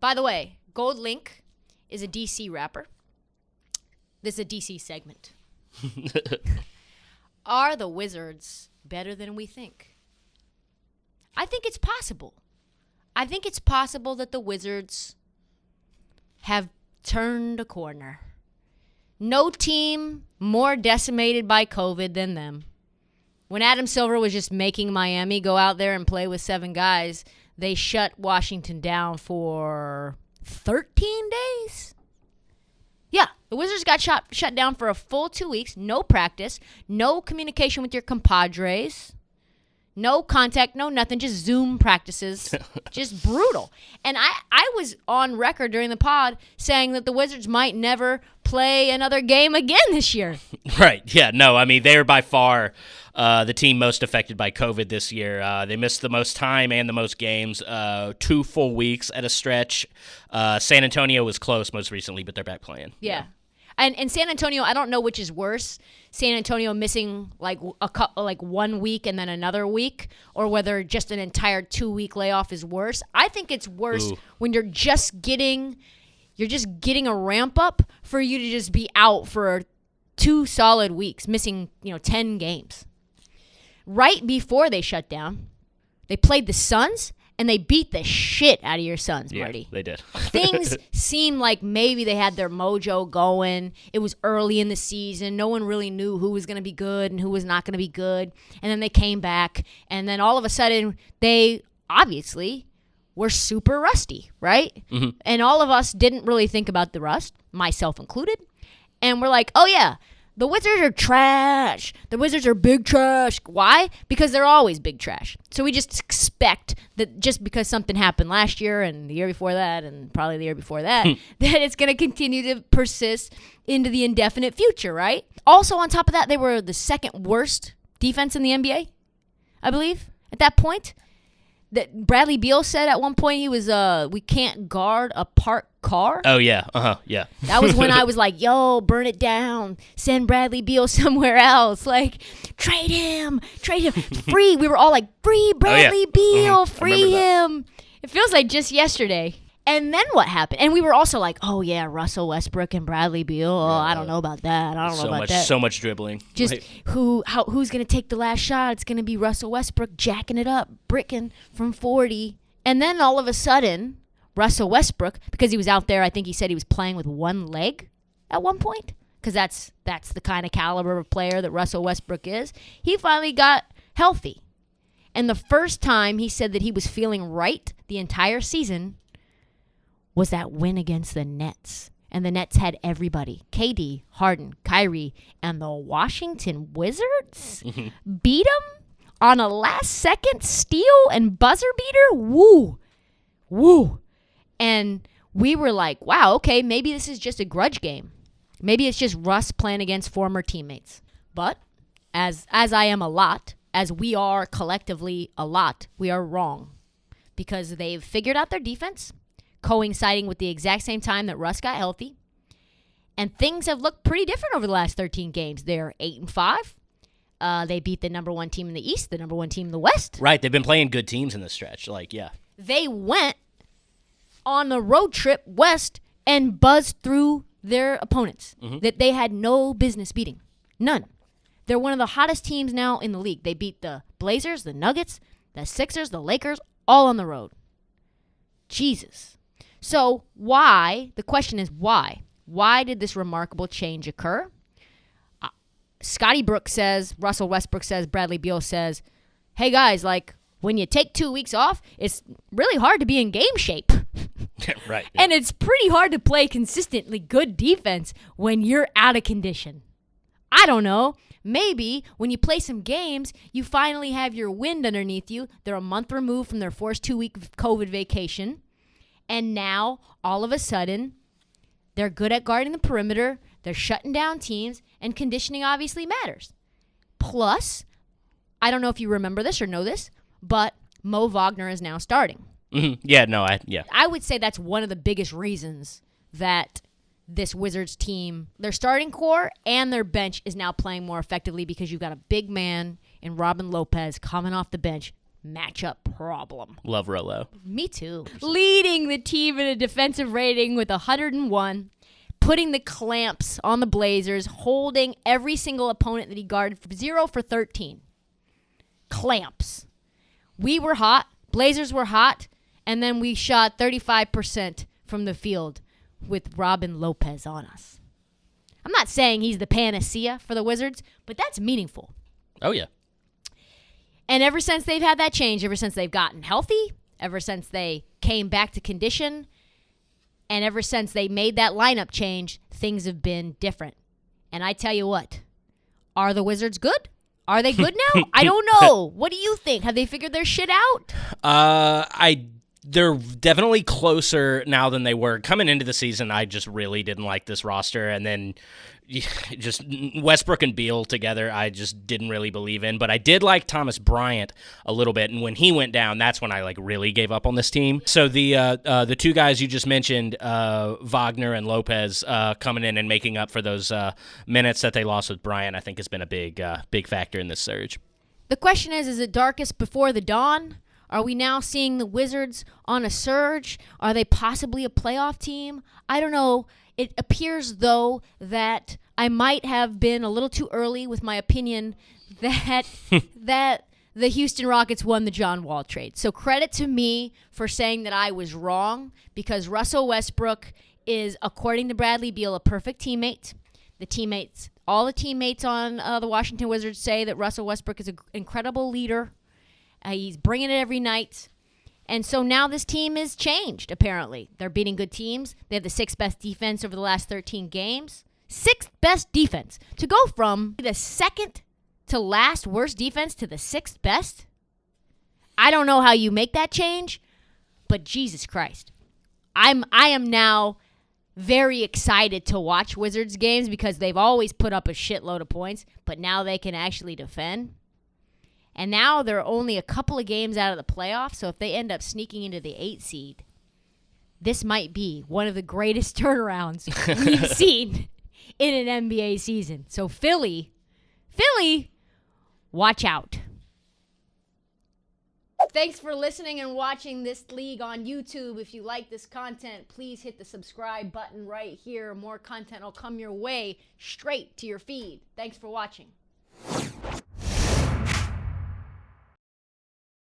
By the way, Gold Link is a DC rapper. This is a DC segment. Are the Wizards better than we think? I think it's possible. I think it's possible that the Wizards have turned a corner. No team more decimated by COVID than them. When Adam Silver was just making Miami go out there and play with 7 guys, they shut Washington down for 13 days. Yeah, the Wizards got shut down for a full 2 weeks. No practice, no communication with your compadres, no contact, no nothing, just Zoom practices. Just brutal. And I was on record during the pod saying that the Wizards might never play another game again this year. Right, yeah, no, I mean, they're by far the team most affected by COVID this year. They missed the most time and the most games, 2 full weeks at a stretch. San Antonio was close most recently, but they're back playing. Yeah. And San Antonio, I don't know which is worse. San Antonio missing like 1 week and then another week, or whether just an entire 2-week layoff is worse. I think it's worse when you're just getting a ramp up for you to just be out for 2 solid weeks, missing 10 games. Right before they shut down, they played the Suns. And they beat the shit out of your Suns, Marty. Yeah, they did. Things seemed like maybe they had their mojo going. It was early in the season. No one really knew who was going to be good and who was not going to be good. And then they came back. And then all of a sudden, they obviously were super rusty, right? Mm-hmm. And all of us didn't really think about the rust, myself included. And we're like, oh, yeah. The Wizards are trash. The Wizards are big trash. Why? Because they're always big trash. So we just expect that just because something happened last year and the year before that and probably the year before that, that it's going to continue to persist into the indefinite future, right? Also, on top of that, they were the second worst defense in the NBA, I believe, at that point. That Bradley Beal said at one point he was, we can't guard a parked car. Oh, yeah. Yeah. That was when I was like, yo, burn it down. Send Bradley Beal somewhere else. Like, trade him. Free. We were all like, free Bradley Beal. Free him. It feels like just yesterday. And then what happened? And we were also like, oh, yeah, Russell Westbrook and Bradley Beal. Oh, I don't know about that. I don't know about that. So much dribbling. Just who's going to take the last shot? It's going to be Russell Westbrook jacking it up, bricking from 40. And then all of a sudden, Russell Westbrook, because he was out there, I think he said he was playing with one leg at one point, because that's the kind of caliber of player that Russell Westbrook is. He finally got healthy. And the first time he said that he was feeling right the entire season was that win against the Nets. And the Nets had everybody. KD, Harden, Kyrie, and the Washington Wizards beat them on a last-second steal and buzzer beater. Woo. And we were like, wow, okay, maybe this is just a grudge game. Maybe it's just Russ playing against former teammates. But as I am a lot, as we are collectively a lot, we are wrong. Because they've figured out their defense, coinciding with the exact same time that Russ got healthy. And things have looked pretty different over the last 13 games. They're 8-5. They beat the number 1 team in the East, the number 1 team in the West. Right, they've been playing good teams in this stretch. They went on a road trip west and buzzed through their opponents that they had no business beating. None. They're one of the hottest teams now in the league. They beat the Blazers, the Nuggets, the Sixers, the Lakers, all on the road. Jesus. So the question is why? Why did this remarkable change occur? Scotty Brooks says, Russell Westbrook says, Bradley Beal says, hey guys, like when you take 2 weeks off, it's really hard to be in game shape. Right. Yeah. And it's pretty hard to play consistently good defense when you're out of condition. I don't know. Maybe when you play some games, you finally have your wind underneath you. They're a month removed from their forced 2-week COVID vacation. And now, all of a sudden, they're good at guarding the perimeter. They're shutting down teams. And conditioning obviously matters. Plus, I don't know if you remember this or know this, but Mo Wagner is now starting. Mm-hmm. Yeah, no, I would say that's one of the biggest reasons that this Wizards team, their starting core and their bench is now playing more effectively because you've got a big man in Robin Lopez coming off the bench, match up problem. Love Rolo. Me too. Leading the team in a defensive rating with 101, putting the clamps on the Blazers, holding every single opponent that he guarded from 0 for 13. Clamps. We were hot. Blazers were hot. And then we shot 35% from the field with Robin Lopez on us. I'm not saying he's the panacea for the Wizards, but that's meaningful. Oh, yeah. And ever since they've had that change, ever since they've gotten healthy, ever since they came back to condition, and ever since they made that lineup change, things have been different. And I tell you what, are the Wizards good? Are they good now? I don't know. What do you think? Have they figured their shit out? They're definitely closer now than they were. Coming into the season, I just really didn't like this roster. And then just Westbrook and Beal together, I just didn't really believe in. But I did like Thomas Bryant a little bit. And when he went down, that's when I really gave up on this team. So the two guys you just mentioned, Wagner and Lopez, coming in and making up for those minutes that they lost with Bryant, I think has been a big factor in this surge. The question is it darkest before the dawn? Are we now seeing the Wizards on a surge? Are they possibly a playoff team? I don't know. It appears, though, that I might have been a little too early with my opinion that that the Houston Rockets won the John Wall trade. So credit to me for saying that I was wrong, because Russell Westbrook is, according to Bradley Beal, a perfect teammate. All the teammates on the Washington Wizards say that Russell Westbrook is an incredible leader. He's bringing it every night. And so now this team is changed, apparently. They're beating good teams. They have the 6th best defense over the last 13 games. 6th best defense. To go from the 2nd to last worst defense to the 6th best? I don't know how you make that change, but Jesus Christ. I am now very excited to watch Wizards games because they've always put up a shitload of points, but now they can actually defend. And now they're only a couple of games out of the playoffs, so if they end up sneaking into the 8 seed, this might be one of the greatest turnarounds we've seen in an NBA season. So Philly, watch out. Thanks for listening and watching this league on YouTube. If you like this content, please hit the subscribe button right here. More content will come your way straight to your feed. Thanks for watching.